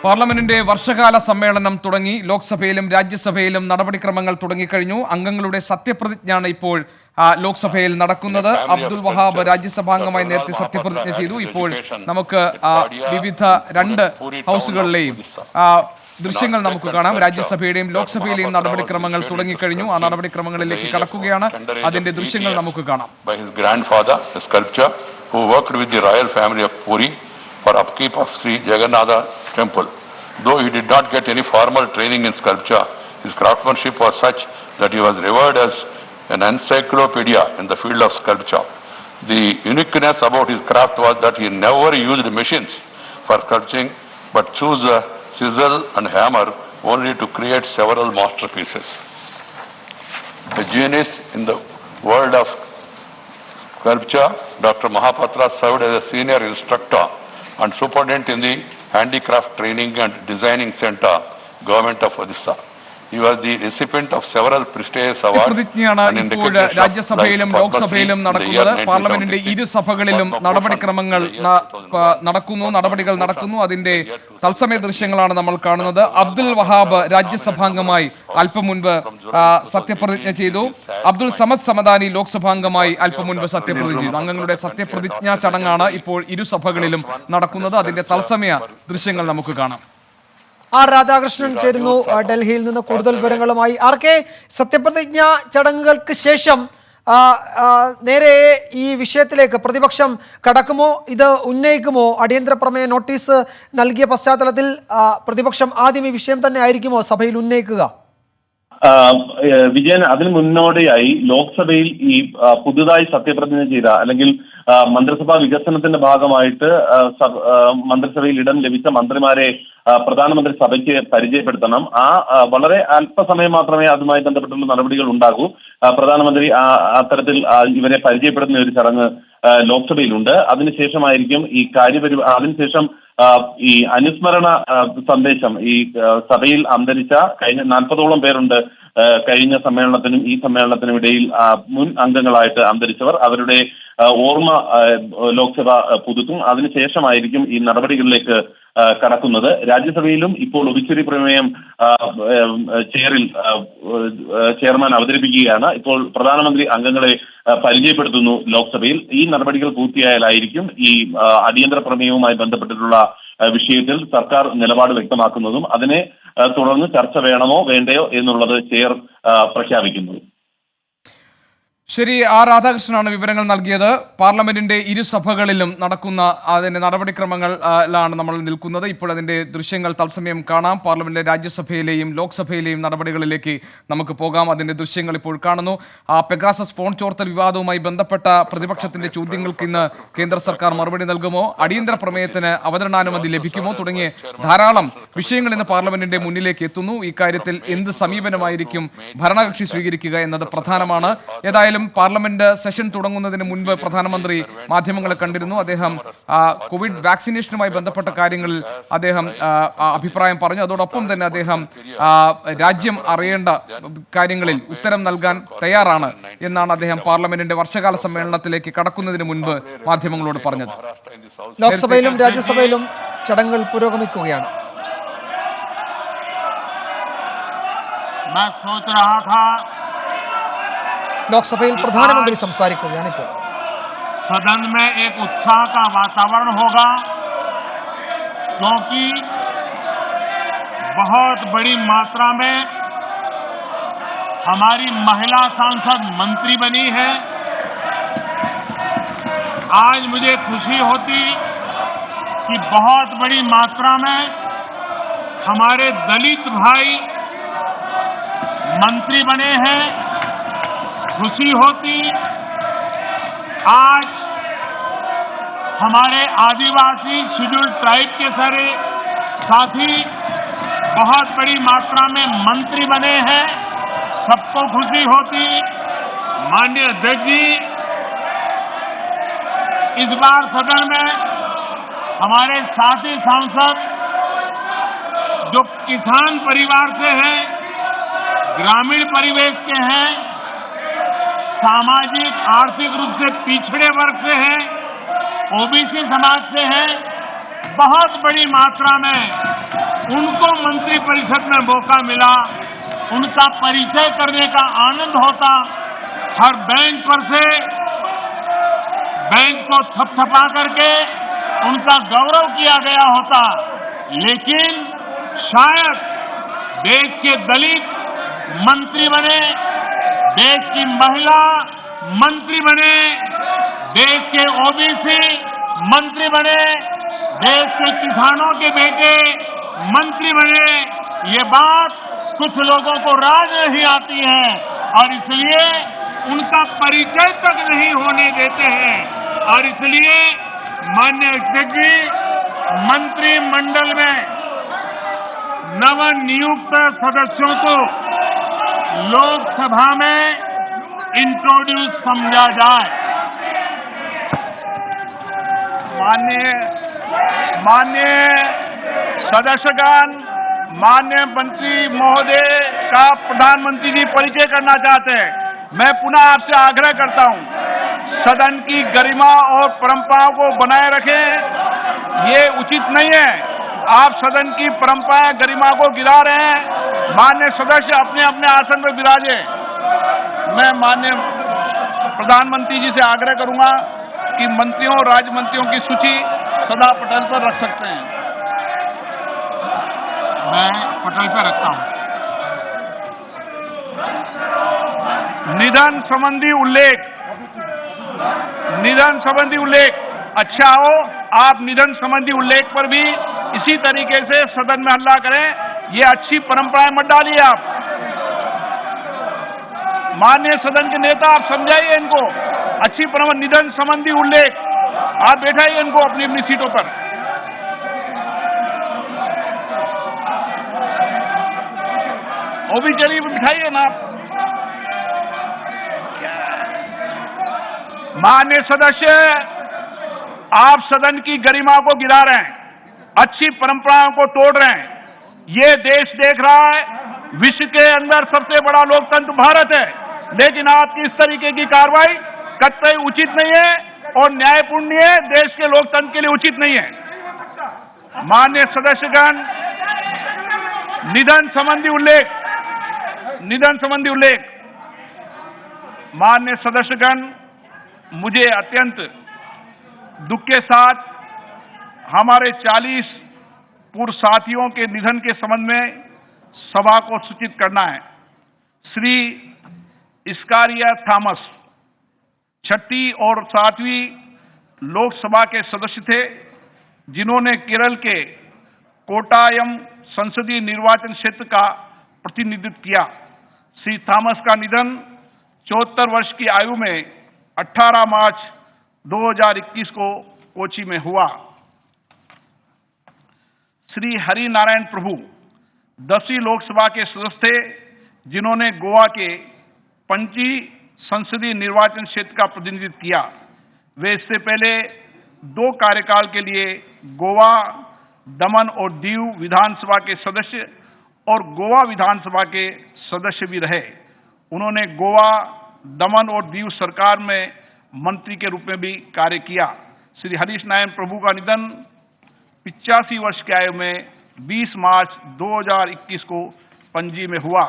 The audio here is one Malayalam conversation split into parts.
പാർലമെന്റിന്റെ വർഷകാല സമ്മേളനം തുടങ്ങി. ലോക്സഭയിലും രാജ്യസഭയിലും നടപടിക്രമങ്ങൾ തുടങ്ങിക്കഴിഞ്ഞു. അംഗങ്ങളുടെ സത്യപ്രതിജ്ഞയാണ് ഇപ്പോൾ ലോക്സഭയിൽ നടക്കുന്നത്. അബ്ദുൽ വഹാബ് രാജ്യസഭാംഗമായി നേരത്തെ സത്യപ്രതിജ്ഞ ചെയ്തു. ഇപ്പോൾ നമുക്ക് വിവിധ രണ്ട് ഹൗസുകളിലെയും ദൃശ്യങ്ങൾ നമുക്ക് കാണാം. രാജ്യസഭയുടെയും ലോക്സഭയിലെയും നടപടിക്രമങ്ങൾ തുടങ്ങിക്കഴിഞ്ഞു. ആ നടപടിക്രമങ്ങളിലേക്ക് കടക്കുകയാണ്. അതിന്റെ ദൃശ്യങ്ങൾ നമുക്ക് കാണാം. For upkeep of Sri Jagannatha temple. Though he did not get any formal training in sculpture, his craftsmanship was such that he was revered as an encyclopedia in the field of sculpture. The uniqueness about his craft was that he never used machines for sculpting, but chose a chisel and hammer only to create several masterpieces. A genius in the world of sculpture, Dr. Mahapatra served as a senior instructor and superintendent in the Handicraft Training and Designing Center, Government of Odisha. He was the recipient of several prestigious awards. പ്രതിജ്ഞയാണ് ഇപ്പോൾ രാജ്യസഭയിലും ലോക്സഭയിലും നടക്കുന്നത്. പാർലമെന്റിന്റെ ഇരു സഭകളിലും നടപടിക്രമങ്ങൾ നടപടികൾ നടക്കുന്നു. അതിന്റെ തത്സമയ ദൃശ്യങ്ങളാണ് നമ്മൾ കാണുന്നത്. അബ്ദുൽ വഹാബ് രാജ്യസഭാംഗമായി അല്പം മുൻപ് സത്യപ്രതിജ്ഞ ചെയ്തു. അബ്ദുൽ സമദ് സമദാനി ലോക്സഭാംഗമായി അല്പം മുൻപ് സത്യപ്രതിജ്ഞ ചെയ്തു. അംഗങ്ങളുടെ സത്യപ്രതിജ്ഞാ ചടങ്ങാണ് ഇപ്പോൾ ഇരു സഭകളിലും നടക്കുന്നത്. അതിന്റെ തത്സമയ ദൃശ്യങ്ങൾ നമുക്ക് കാണാം. രാധാകൃഷ്ണൻ ചേരുന്നു ഡൽഹിയിൽ നിന്ന് കൂടുതൽ വിവരങ്ങളുമായി. ആർക്കെ, സത്യപ്രതിജ്ഞ ചടങ്ങുകൾക്ക് ശേഷം നേരെ ഈ വിഷയത്തിലേക്ക് പ്രതിപക്ഷം കടക്കുമോ, ഇത് ഉന്നയിക്കുമോ? അടിയന്തര പ്രമേയ നോട്ടീസ് നൽകിയ പശ്ചാത്തലത്തിൽ പ്രതിപക്ഷം ആദ്യം ഈ വിഷയം തന്നെ ആയിരിക്കുമോ സഭയിൽ ഉന്നയിക്കുക? വിജയൻ, അതിന് മുന്നോടിയായി ലോക്സഭയിൽ ഈ പുതുതായി സത്യപ്രതിജ്ഞ ചെയ്ത അല്ലെങ്കിൽ മന്ത്രിസഭാ വികസനത്തിന്റെ ഭാഗമായിട്ട് മന്ത്രിസഭയിൽ ഇടം ലഭിച്ച മന്ത്രിമാരെ പ്രധാനമന്ത്രി സഭയ്ക്ക് പരിചയപ്പെടുത്തണം. വളരെ അല്പസമയം മാത്രമേ അതുമായി ബന്ധപ്പെട്ടുള്ള നടപടികൾ ഉണ്ടാകൂ. പ്രധാനമന്ത്രി അത്തരത്തിൽ ഇവരെ പരിചയപ്പെടുത്തുന്ന ഒരു ചടങ്ങ് ലോക്സഭയിലുണ്ട്. അതിനുശേഷമായിരിക്കും ഈ അതിനുശേഷം ഈ അനുസ്മരണ സന്ദേശം ഈ സഭയിൽ അന്തരിച്ച കഴിഞ്ഞ 40ഓളം പേരുണ്ട്. കഴിഞ്ഞ സമ്മേളനത്തിനും ഈ സമ്മേളനത്തിനും ഇടയിൽ മുൻ അംഗങ്ങളായിട്ട് അന്തരിച്ചവർ, അവരുടെ ഓർമ്മ ലോക്സഭ പുതുക്കും. അതിനുശേഷമായിരിക്കും ഈ നടപടികളിലേക്ക് കടക്കുന്നത്. രാജ്യസഭയിലും ഇപ്പോൾ ഒബിച്വറി പ്രമേയം ചെയർമാൻ അവതരിപ്പിക്കുകയാണ്. ഇപ്പോൾ പ്രധാനമന്ത്രി അംഗങ്ങളെ പരിചയപ്പെടുത്തുന്നു ലോക്സഭയിൽ. ഈ നടപടികൾ പൂർത്തിയായാലായിരിക്കും ഈ അടിയന്തര പ്രമേയവുമായി ബന്ധപ്പെട്ടിട്ടുള്ള വിഷയത്തിൽ സർക്കാർ നിലപാട് വ്യക്തമാക്കുന്നതും അതിനെ തുടർന്ന് ചർച്ച വേണമോ വേണ്ടയോ എന്നുള്ളത് ചെയർ പ്രഖ്യാപിക്കുന്നത്. ശരി, രാധാകൃഷ്ണനാണ് വിവരങ്ങൾ നൽകിയത്. പാർലമെന്റിന്റെ ഇരുസഭകളിലും നടക്കുന്ന അതിന്റെ നടപടിക്രമങ്ങളിലാണ് നമ്മൾ നിൽക്കുന്നത്. ഇപ്പോൾ അതിന്റെ ദൃശ്യങ്ങൾ തത്സമയം കാണാം. പാർലമെന്റിലെ രാജ്യസഭയിലെയും ലോക്സഭയിലെയും നടപടികളിലേക്ക് നമുക്ക് പോകാം. അതിന്റെ ദൃശ്യങ്ങൾ ഇപ്പോൾ കാണുന്നു. പെഗാസസ് ഫോൺ ചോർത്തൽ വിവാദവുമായി ബന്ധപ്പെട്ട പ്രതിപക്ഷത്തിന്റെ ചോദ്യങ്ങൾക്ക് ഇന്ന് കേന്ദ്ര സർക്കാർ മറുപടി നൽകുമോ, അടിയന്തര പ്രമേയത്തിന് അവതരണാനുമതി ലഭിക്കുമോ തുടങ്ങിയ ധാരാളം വിഷയങ്ങൾ ഇന്ന് പാർലമെന്റിന്റെ മുന്നിലേക്ക് എത്തുന്നു. ഇക്കാര്യത്തിൽ എന്ത് സമീപനമായിരിക്കും ഭരണകക്ഷി സ്വീകരിക്കുക എന്നത് പ്രധാനമാണ്. ഏതായാലും പാർലമെന്റ് സെഷൻ തുടങ്ങുന്നതിന് മുൻപ് പ്രധാനമന്ത്രി മാധ്യമങ്ങളെ കണ്ടിരുന്നു. അദ്ദേഹം കോവിഡ് വാക്സിനേഷനുമായി ബന്ധപ്പെട്ട കാര്യങ്ങളിൽ അദ്ദേഹം അഭിപ്രായം പറഞ്ഞു. അതോടൊപ്പം തന്നെ അദ്ദേഹം രാജ്യം അറിയേണ്ട കാര്യങ്ങളിൽ ഉത്തരം നൽകാൻ തയ്യാറാണ് എന്നാണ് അദ്ദേഹം പാർലമെന്റിന്റെ വർഷകാല സമ്മേളനത്തിലേക്ക് കടക്കുന്നതിന് മുൻപ് മാധ്യമങ്ങളോട് പറഞ്ഞത്. ലോക്സഭയിലും രാജ്യസഭയിലും ചടങ്ങുകൾ പുരോഗമിക്കുകയാണ്. ലോക്സഭയിൽ പ്രധാനമന്ത്രി സംസാരിക്കുകയാണ് ഇപ്പോൾ. सदन में एक उत्साह का वातावरण होगा क्योंकि बहुत बड़ी मात्रा में हमारी महिला सांसद मंत्री बनी है. आज मुझे खुशी होती कि बहुत बड़ी मात्रा में हमारे दलित भाई मंत्री बने हैं. खुशी होती आज हमारे आदिवासी शेड्यूल ट्राइब के सारे साथी बहुत बड़ी मात्रा में मंत्री बने हैं. सबको खुशी होती. माननीय अध्यक्ष जी, इस बार सदन में हमारे साथी सांसद जो किसान परिवार से हैं, ग्रामीण परिवेश के हैं, सामाजिक आर्थिक रूप से पिछड़े वर्ग से हैं, ओबीसी समाज से हैं, बहुत बड़ी मात्रा में उनको मंत्रिपरिषद में मौका मिला, उनका परिचय करने का आनंद होता, हर बैंक पर से बैंक को थपथपा करके उनका गौरव किया गया होता। लेकिन शायद देश के दलित मंत्री बने, देश की महिला मंत्री बने, देश के ओबीसी मंत्री बने, देश के किसानों के बेटे मंत्री बने, ये बात कुछ लोगों को राज नहीं आती है और इसलिए उनका परिचय तक नहीं होने देते हैं। और इसलिए माननीय अध्यक्ष जी, मंत्रिमंडल में नवनियुक्त सदस्यों को लोकसभा में इंट्रोड्यूस समझा जाए। माननीय सदस्यगण, माननीय मंत्री महोदय का प्रधानमंत्री जी परिचय करना चाहते हैं। मैं पुनः आपसे आग्रह करता हूं, सदन की गरिमा और परंपराओं को बनाए रखें। ये उचित नहीं है, आप सदन की परंपरा गरिमा को गिरा रहे हैं। माननीय सदस्य अपने अपने आसन पर विराजे। मैं माननीय प्रधानमंत्री जी से आग्रह करूंगा कि मंत्रियों और राज्य मंत्रियों की सूची सदा पटल पर रख सकते हैं। मैं पटल पर रखता हूं। निधन संबंधी उल्लेख, निधन संबंधी उल्लेख। अच्छा हो आप निधन संबंधी उल्लेख पर भी इसी तरीके से सदन में हल्ला करें, ये अच्छी परंपराएं मत डालिए आप। माननीय सदन के नेता, आप समझाइए इनको अच्छी परंपरा। निधन संबंधी उल्लेख, आप बैठाइए इनको अपनी अपनी सीटों पर। वो भी चलिए बिठाइए ना आप। माननीय सदस्य, आप सदन की गरिमा को गिरा रहे हैं, अच्छी परंपराओं को तोड़ रहे हैं। ये देश देख रहा है, विश्व के अंदर सबसे बड़ा लोकतंत्र भारत है, लेकिन आपकी इस तरीके की कार्रवाई कतई उचित नहीं है और न्यायपूर्ण नहीं है, देश के लोकतंत्र के लिए उचित नहीं है। माननीय सदस्यगण, निधन संबंधी उल्लेख, निधन संबंधी उल्लेख। माननीय सदस्यगण, मुझे अत्यंत दुख के साथ हमारे 40 पूर्व साथियों के निधन के संबंध में सभा को सूचित करना है। श्री स्कारिया थॉमस 6ठी और 7वीं लोकसभा के सदस्य थे, जिन्होंने केरल के कोट्टायम संसदीय निर्वाचन क्षेत्र का प्रतिनिधित्व किया। श्री थॉमस का निधन 74 वर्ष की आयु में 18 मार्च 2021 को कोची में हुआ। श्री हरि नारायण प्रभु 10वीं लोकसभा के सदस्य थे, जिन्होंने गोवा के पणजी संसदीय निर्वाचन क्षेत्र का प्रतिनिधित्व किया। वे इससे पहले 2 कार्यकाल के लिए गोवा, दमन और दीव विधानसभा के सदस्य और गोवा विधानसभा के सदस्य भी रहे। उन्होंने गोवा, दमन और दीव सरकार में मंत्री के रूप में भी कार्य किया। श्री हरीश नारायण प्रभु का निधन 85 वर्ष की आयु में 20 मार्च 2021 को पणजी में हुआ।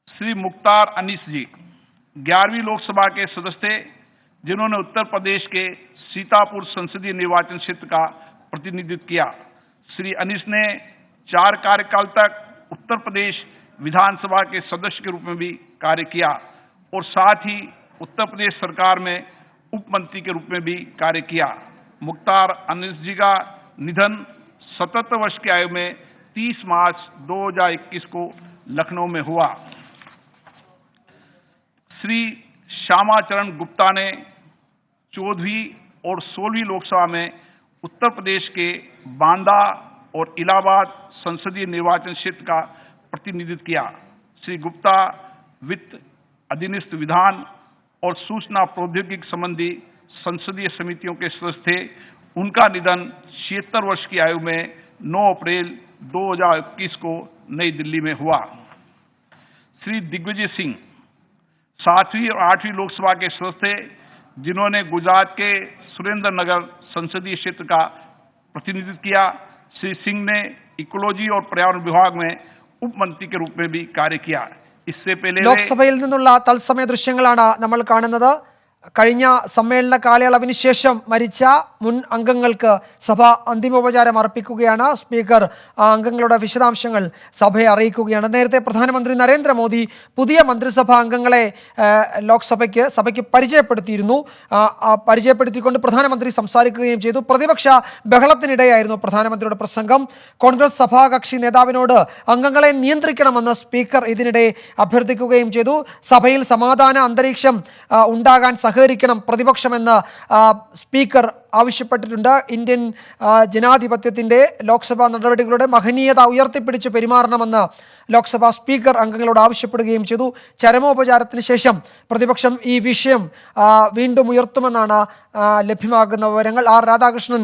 श्री मुख्तार अनीस जी 11वीं लोकसभा के सदस्य थे, जिन्होंने उत्तर प्रदेश के सीतापुर संसदीय निर्वाचन क्षेत्र का प्रतिनिधित्व किया। श्री अनीस ने 4 कार्यकाल तक उत्तर प्रदेश विधानसभा के सदस्य के रूप में भी कार्य किया और साथ ही उत्तर प्रदेश सरकार में उप मंत्री के रूप में भी कार्य किया। मुख्तार अनीस जी का निधन 77 वर्ष की आयु में 30 मार्च 2021 को लखनऊ में हुआ। श्री श्यामाचरण गुप्ता ने 14वीं और 16वीं लोकसभा में उत्तर प्रदेश के बांदा और इलाहाबाद संसदीय निर्वाचन क्षेत्र का प्रतिनिधित्व किया। श्री गुप्ता वित्त, अधीनस्थ विधान और सूचना प्रौद्योगिकी संबंधी संसदीय समितियों के सदस्य थे। उनका निधन 76 वर्ष की आयु में 9 अप्रैल 2021 को नई दिल्ली में हुआ। श्री दिग्विजय सिंह 7वीं और 8वीं लोकसभा के सदस्य थे, जिन्होंने गुजरात के सुरेंद्र नगर संसदीय क्षेत्र का प्रतिनिधित्व किया। श्री सिंह ने इकोलॉजी और पर्यावरण विभाग में उप मंत्री के रूप में भी कार्य किया। इससे पहले ലോക്സഭയിൽ നിന്നുള്ള തത്സമയ ദൃശ്യങ്ങളാണ് നമ്മൾ കാണുന്നത്. കഴിഞ്ഞ സമ്മേളന കാലയളവിന് ശേഷം മരിച്ച മുൻ അംഗങ്ങൾക്ക് സഭ അന്തിമോപചാരം അർപ്പിക്കുകയാണ്. സ്പീക്കർ ആ അംഗങ്ങളുടെ വിശദാംശങ്ങൾ സഭയെ അറിയിക്കുകയാണ്. നേരത്തെ പ്രധാനമന്ത്രി നരേന്ദ്രമോദി പുതിയ മന്ത്രിസഭാ അംഗങ്ങളെ സഭയ്ക്ക് പരിചയപ്പെടുത്തിയിരുന്നു. പരിചയപ്പെടുത്തിക്കൊണ്ട് പ്രധാനമന്ത്രി സംസാരിക്കുകയും ചെയ്തു. പ്രതിപക്ഷ ബഹളത്തിനിടെയായിരുന്നു പ്രധാനമന്ത്രിയുടെ പ്രസംഗം. കോൺഗ്രസ് സഭാകക്ഷി നേതാവിനോട് അംഗങ്ങളെ നിയന്ത്രിക്കണമെന്ന് സ്പീക്കർ ഇതിനിടെ അഭ്യർത്ഥിക്കുകയും ചെയ്തു. സഭയിൽ സമാധാന അന്തരീക്ഷം ഉണ്ടാകാൻ സഹകരിക്കണം പ്രതിപക്ഷമെന്ന് സ്പീക്കർ ആവശ്യപ്പെട്ടിട്ടുണ്ട്. ഇന്ത്യൻ ജനാധിപത്യത്തിൻ്റെ ലോക്സഭാ നടപടികളുടെ മഹനീയത ഉയർത്തിപ്പിടിച്ച് പെരുമാറണമെന്ന് ലോക്സഭാ സ്പീക്കർ അംഗങ്ങളോട് ആവശ്യപ്പെടുകയും ചെയ്തു. ചരമോപചാരത്തിന് ശേഷം പ്രതിപക്ഷം ഈ വിഷയം വീണ്ടും ഉയർത്തുമെന്നാണ് ലഭ്യമാകുന്ന വിവരങ്ങൾ. ആർ രാധാകൃഷ്ണൻ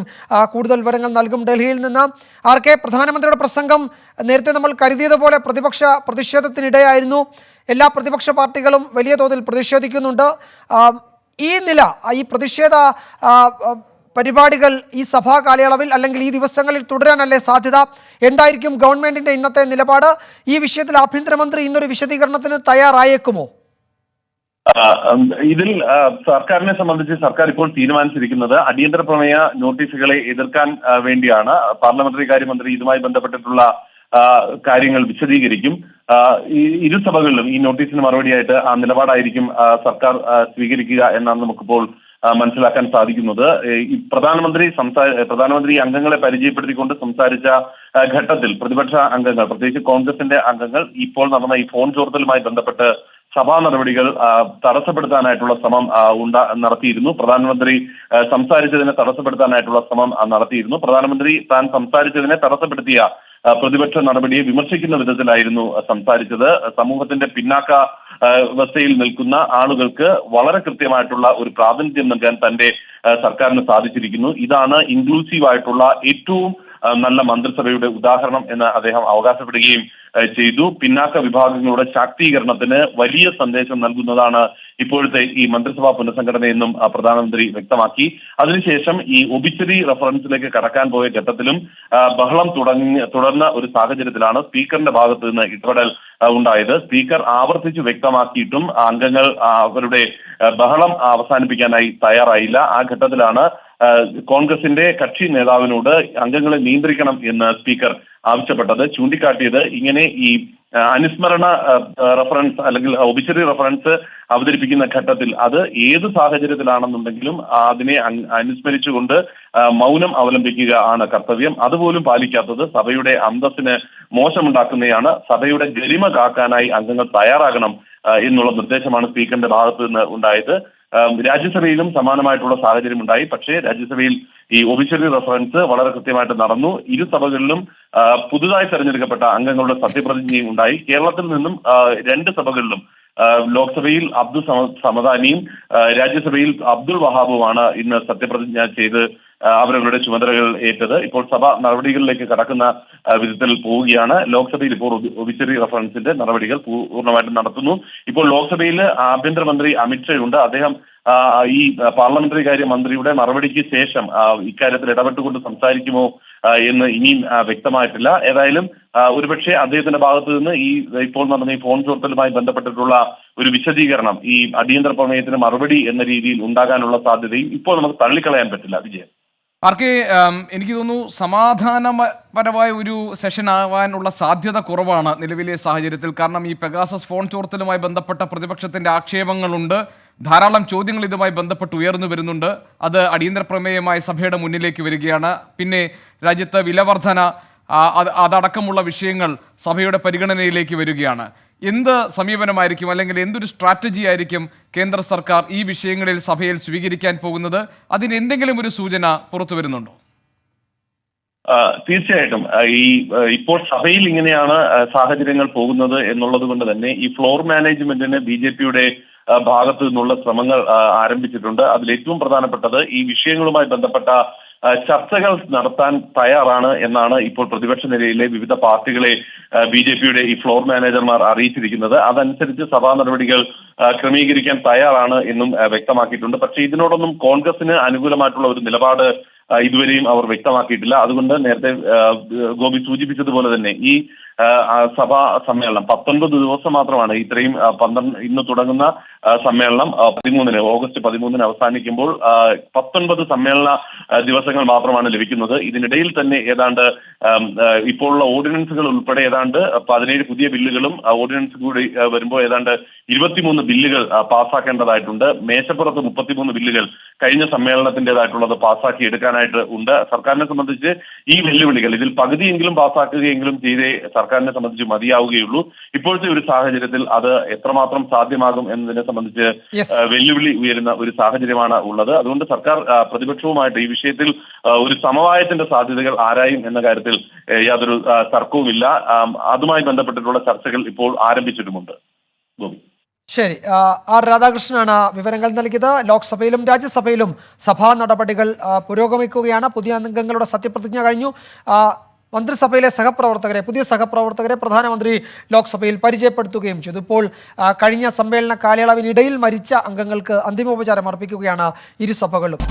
കൂടുതൽ വിവരങ്ങൾ നൽകും ഡൽഹിയിൽ നിന്ന്. ആർ കെ, പ്രധാനമന്ത്രിയുടെ പ്രസംഗം നേരത്തെ നമ്മൾ കരുതിയതുപോലെ പ്രതിപക്ഷ പ്രതിഷേധത്തിനിടെയായിരുന്നു. എല്ലാ പ്രതിപക്ഷ പാർട്ടികളും വലിയ തോതിൽ പ്രതിഷേധിക്കുന്നുണ്ട്. ഈ പ്രതിഷേധ പരിപാടികൾ ഈ സഭാ കാലയളവിൽ അല്ലെങ്കിൽ ഈ ദിവസങ്ങളിൽ തുടരാനല്ലേ സാധ്യത? എന്തായിരിക്കും ഗവൺമെന്റിന്റെ ഇന്നത്തെ നിലപാട്? ഈ വിഷയത്തിൽ ആഭ്യന്തരമന്ത്രി ഇന്നൊരു വിശദീകരണത്തിന് തയ്യാറായേക്കുമോ? ഇതിൽ സർക്കാരിനെ സംബന്ധിച്ച് സർക്കാർ ഇപ്പോൾ തീരുമാനിച്ചിരിക്കുന്നത് അടിയന്തര പ്രമേയ നോട്ടീസുകളെ എതിർക്കാൻ വേണ്ടിയാണ്. പാർലമെന്ററി കാര്യമന്ത്രി ഇതുമായി ബന്ധപ്പെട്ടിട്ടുള്ള കാര്യങ്ങൾ വിശദീകരിക്കും. ഇരു സഭകളിലും ഈ നോട്ടീസിന് മറുപടിയായിട്ട് ആ നിലപാടായിരിക്കും സർക്കാർ സ്വീകരിക്കുക എന്നാണ് നമുക്കിപ്പോൾ മനസ്സിലാക്കാൻ സാധിക്കുന്നത്. ഈ പ്രധാനമന്ത്രി അംഗങ്ങളെ പരിചയപ്പെടുത്തിക്കൊണ്ട് സംസാരിച്ച ഘട്ടത്തിൽ പ്രതിപക്ഷ അംഗങ്ങൾ, പ്രത്യേകിച്ച് കോൺഗ്രസിന്റെ അംഗങ്ങൾ ഇപ്പോൾ നടന്ന ഈ ഫോൺ ചോർത്തലുമായി ബന്ധപ്പെട്ട് സഭാ നടപടികൾ തടസ്സപ്പെടുത്താനായിട്ടുള്ള ശ്രമം നടത്തിയിരുന്നു. പ്രധാനമന്ത്രി സംസാരിച്ചതിനെ തടസ്സപ്പെടുത്താനായിട്ടുള്ള ശ്രമം നടത്തിയിരുന്നു. പ്രധാനമന്ത്രി താൻ സംസാരിച്ചതിനെ തടസ്സപ്പെടുത്തിയ പ്രതിപക്ഷ നടപടിയെ വിമർശിക്കുന്ന വിധത്തിലായിരുന്നു സംസാരിച്ചത്. സമൂഹത്തിന്റെ പിന്നാക്ക അവസ്ഥയിൽ നിൽക്കുന്ന ആളുകൾക്ക് വളരെ കൃത്യമായിട്ടുള്ള ഒരു പ്രാതിനിധ്യം നൽകാൻ തന്റെ സർക്കാരിന് സാധിച്ചിരിക്കുന്നു. ഇതാണ് ഇൻക്ലൂസീവ് ആയിട്ടുള്ള ഏറ്റവും നല്ല മന്ത്രിസഭയുടെ ഉദാഹരണം എന്ന് അദ്ദേഹം അവകാശപ്പെടുകയും ചെയ്തു. പിന്നാക്ക വിഭാഗങ്ങളുടെ ശാക്തീകരണത്തിന് വലിയ സന്ദേശം നൽകുന്നതാണ് ഇപ്പോഴത്തെ ഈ മന്ത്രിസഭാ പുനഃസംഘടനയെന്നും പ്രധാനമന്ത്രി വ്യക്തമാക്കി. അതിനുശേഷം ഈ ഒബിച്ചറി റഫറൻസിലേക്ക് കടക്കാൻ പോയ ഘട്ടത്തിലും ബഹളം തുടർന്ന ഒരു സാഹചര്യത്തിലാണ് സ്പീക്കറിന്റെ ഭാഗത്ത് നിന്ന് ഇടപെടൽ ഉണ്ടായത്. സ്പീക്കർ ആവർത്തിച്ചു വ്യക്തമാക്കിയിട്ടും അംഗങ്ങൾ അവരുടെ ബഹളം അവസാനിപ്പിക്കാനായി തയ്യാറായില്ല. ആ ഘട്ടത്തിലാണ് കോൺഗ്രസിന്റെ കക്ഷി നേതാവിനോട് അംഗങ്ങളെ നിയന്ത്രിക്കണം എന്ന് സ്പീക്കർ ആവശ്യപ്പെട്ടത്. ചൂണ്ടിക്കാട്ടിയത് ഇങ്ങനെ ഈ അനുസ്മരണ റഫറൻസ് അല്ലെങ്കിൽ ഒബിച്ചറി റഫറൻസ് അവതരിപ്പിക്കുന്ന ഘട്ടത്തിൽ അത് ഏത് സാഹചര്യത്തിലാണെന്നുണ്ടെങ്കിലും അതിനെ അനുസ്മരിച്ചുകൊണ്ട് മൗനം അവലംബിക്കുക ആണ് കർത്തവ്യം. അതുപോലും പാലിക്കാത്തത് സഭയുടെ അന്തസ്സിന് മോശമുണ്ടാക്കുന്നതാണ്. സഭയുടെ ഗരിമ കാക്കാനായി അംഗങ്ങൾ തയ്യാറാകണം എന്നുള്ള നിർദ്ദേശമാണ് സ്പീക്കറിന്റെ ഭാഗത്തു നിന്ന് ഉണ്ടായത്. രാജ്യസഭയിലും സമാനമായിട്ടുള്ള സാഹചര്യം ഉണ്ടായി. പക്ഷേ രാജ്യസഭയിൽ ഈ ഒബിച്ചറി റഫറൻസ് വളരെ കൃത്യമായിട്ട് നടന്നു. ഇരു സഭകളിലും പുതുതായി തെരഞ്ഞെടുക്കപ്പെട്ട അംഗങ്ങളുടെ സത്യപ്രതിജ്ഞയും ഉണ്ടായി. കേരളത്തിൽ നിന്നും രണ്ട് സഭകളിലും ലോക്സഭയിൽ അബ്ദുൾ സമദാനിയും രാജ്യസഭയിൽ അബ്ദുൾ വഹാബുമാണ് ഇന്ന് സത്യപ്രതിജ്ഞ ചെയ്ത് അവരവരുടെ ചുമതലകൾ ഏറ്റത്. ഇപ്പോൾ സഭ നടപടികളിലേക്ക് കടക്കുന്ന വിധത്തിൽ പോവുകയാണ്. ലോക്സഭയിൽ ഇപ്പോൾ ഒബിച്ചറി റഫറൻസിന്റെ നടപടികൾ പൂർണ്ണമായിട്ടും നടത്തുന്നു. ഇപ്പോൾ ലോക്സഭയിൽ ആഭ്യന്തരമന്ത്രി അമിത്ഷായുണ്ട്. അദ്ദേഹം ഈ പാർലമെന്ററി കാര്യ മന്ത്രിയുടെ മറുപടിക്ക് ശേഷം ഇക്കാര്യത്തിൽ ഇടപെട്ടുകൊണ്ട് സംസാരിക്കുമോ എന്ന് ഇനിയും വ്യക്തമായിട്ടില്ല. ഏതായാലും ഒരുപക്ഷെ അദ്ദേഹത്തിന്റെ ഭാഗത്തു നിന്ന് ഇപ്പോൾ നടന്ന ഈ ഫോൺ ചോർത്തലുമായി ബന്ധപ്പെട്ടിട്ടുള്ള ഒരു വിശദീകരണം ഈ അടിയന്തര പ്രമേയത്തിന് മറുപടി എന്ന രീതിയിൽ ഉണ്ടാകാനുള്ള സാധ്യതയും ഇപ്പോൾ നമുക്ക് തള്ളിക്കളയാൻ പറ്റില്ല. വിജയൻ, ആർക്കെ, എനിക്ക് തോന്നുന്നു സമാധാനപരമായ ഒരു സെഷൻ ആവാനുള്ള സാധ്യത കുറവാണ് നിലവിലെ സാഹചര്യത്തിൽ. കാരണം ഈ പെഗാസസ് ഫോൺ ചോർത്തലുമായി ബന്ധപ്പെട്ട പ്രതിപക്ഷത്തിന്റെ ആക്ഷേപങ്ങളുണ്ട്. ധാരാളം ചോദ്യങ്ങൾ ഇതുമായി ബന്ധപ്പെട്ട് ഉയർന്നു വരുന്നുണ്ട്. അത് അടിയന്തര പ്രമേയമായി സഭയുടെ മുന്നിലേക്ക് വരികയാണ്. പിന്നെ രാജ്യത്ത് വിലവർധന അതടക്കമുള്ള വിഷയങ്ങൾ സഭയുടെ പരിഗണനയിലേക്ക് വരികയാണ്. എന്ത് സമീപനമായിരിക്കും അല്ലെങ്കിൽ എന്തൊരു സ്ട്രാറ്റജി ആയിരിക്കും കേന്ദ്ര സർക്കാർ ഈ വിഷയങ്ങളിൽ സഭയിൽ സ്വീകരിക്കാൻ പോകുന്നത്? അതിന് എന്തെങ്കിലും ഒരു സൂചന പുറത്തു വരുന്നുണ്ടോ? തീർച്ചയായിട്ടും ഇപ്പോൾ സഭയിൽ ഇങ്ങനെയാണ് സാഹചര്യങ്ങൾ പോകുന്നത് എന്നുള്ളത് കൊണ്ട് തന്നെ ഈ ഫ്ലോർ മാനേജ്മെന്റിന് BJPയുടെ ഭാഗത്തു നിന്നുള്ള ശ്രമങ്ങൾ ആരംഭിച്ചിട്ടുണ്ട്. അതിൽ ഏറ്റവും പ്രധാനപ്പെട്ടത് ഈ വിഷയങ്ങളുമായി ബന്ധപ്പെട്ട ചർച്ചകൾ നടത്താൻ തയ്യാറാണ് എന്നാണ് ഇപ്പോൾ പ്രതിപക്ഷ നിരയിലെ വിവിധ പാർട്ടികളെ BJPയുടെ ഈ ഫ്ലോർ മാനേജർമാർ അറിയിച്ചിരിക്കുന്നത്. അതനുസരിച്ച് സഭാ നടപടികൾ ക്രമീകരിക്കാൻ തയ്യാറാണ് എന്നും വ്യക്തമാക്കിയിട്ടുണ്ട്. പക്ഷേ ഇതിനോടൊന്നും കോൺഗ്രസിന് അനുകൂലമായിട്ടുള്ള ഒരു നിലപാട് ഇതുവരെയും അവർ വ്യക്തമാക്കിയിട്ടില്ല. അതുകൊണ്ട് നേരത്തെ ഗോപി സൂചിപ്പിച്ചതുപോലെ തന്നെ ഈ സഭാ സമ്മേളനം 19 ദിവസം മാത്രമാണ്. ഇത്രയും ഇന്ന് തുടങ്ങുന്ന സമ്മേളനം 13-ന് ഓഗസ്റ്റ് 13-ന് അവസാനിക്കുമ്പോൾ 19 സമ്മേളന ദിവസങ്ങൾ മാത്രമാണ് ലഭിക്കുന്നത്. ഇതിനിടയിൽ തന്നെ ഏതാണ്ട് ഇപ്പോഴുള്ള ഓർഡിനൻസുകൾ ഉൾപ്പെടെ ഏതാണ്ട് 17 പുതിയ ബില്ലുകളും ഓർഡിനൻസ് കൂടി വരുമ്പോൾ ഏതാണ്ട് 23 ബില്ലുകൾ പാസ്സാക്കേണ്ടതായിട്ടുണ്ട്. മേശപ്പുറത്ത് 33 ബില്ലുകൾ കഴിഞ്ഞ സമ്മേളനത്തിൻ്റെതായിട്ടുള്ളത് പാസ്സാക്കി എടുക്കാനായിട്ട് ഉണ്ട്. സർക്കാരിനെ സംബന്ധിച്ച് ഈ വെല്ലുവിളികൾ ഇതിൽ പകുതിയെങ്കിലും പാസ്സാക്കുകയെങ്കിലും ചെയ്തേ സർക്കാരിനെ സംബന്ധിച്ച് മതിയാവുകയുള്ളൂ. ഇപ്പോഴത്തെ ഒരു സാഹചര്യത്തിൽ അത് എത്രമാത്രം സാധ്യമാകും എന്നതിനെ സംബന്ധിച്ച് വെല്ലുവിളി ഉയരുന്ന ഒരു സാഹചര്യമാണ് ഉള്ളത്. അതുകൊണ്ട് സർക്കാർ പ്രതിപക്ഷവുമായിട്ട് ഈ വിഷയത്തിൽ ഒരു സമവായത്തിന്റെ സാധ്യതകൾ ആരായും എന്ന കാര്യത്തിൽ യാതൊരു തർക്കവുമില്ല. അതുമായി ബന്ധപ്പെട്ടിട്ടുള്ള ചർച്ചകൾ ഇപ്പോൾ ആരംഭിച്ചിട്ടുമുണ്ട്. ഗോപി. ശരി, ആർ രാധാകൃഷ്ണനാണ് വിവരങ്ങൾ നൽകിയത്. ലോക്സഭയിലും രാജ്യസഭയിലും സഭാ നടപടികൾ പുരോഗമിക്കുകയാണ്. പുതിയ അംഗങ്ങളുടെ സത്യപ്രതിജ്ഞ കഴിഞ്ഞു. മന്ത്രിസഭയിലെ പുതിയ സഹപ്രവർത്തകരെ പ്രധാനമന്ത്രി ലോക്സഭയിൽ പരിചയപ്പെടുത്തുകയും ചെയ്തു. ഇപ്പോൾ കഴിഞ്ഞ സമ്മേളന കാലയളവിനിടയിൽ മരിച്ച അംഗങ്ങൾക്ക് അന്തിമോപചാരം അർപ്പിക്കുകയാണ് ഇരുസഭകളും.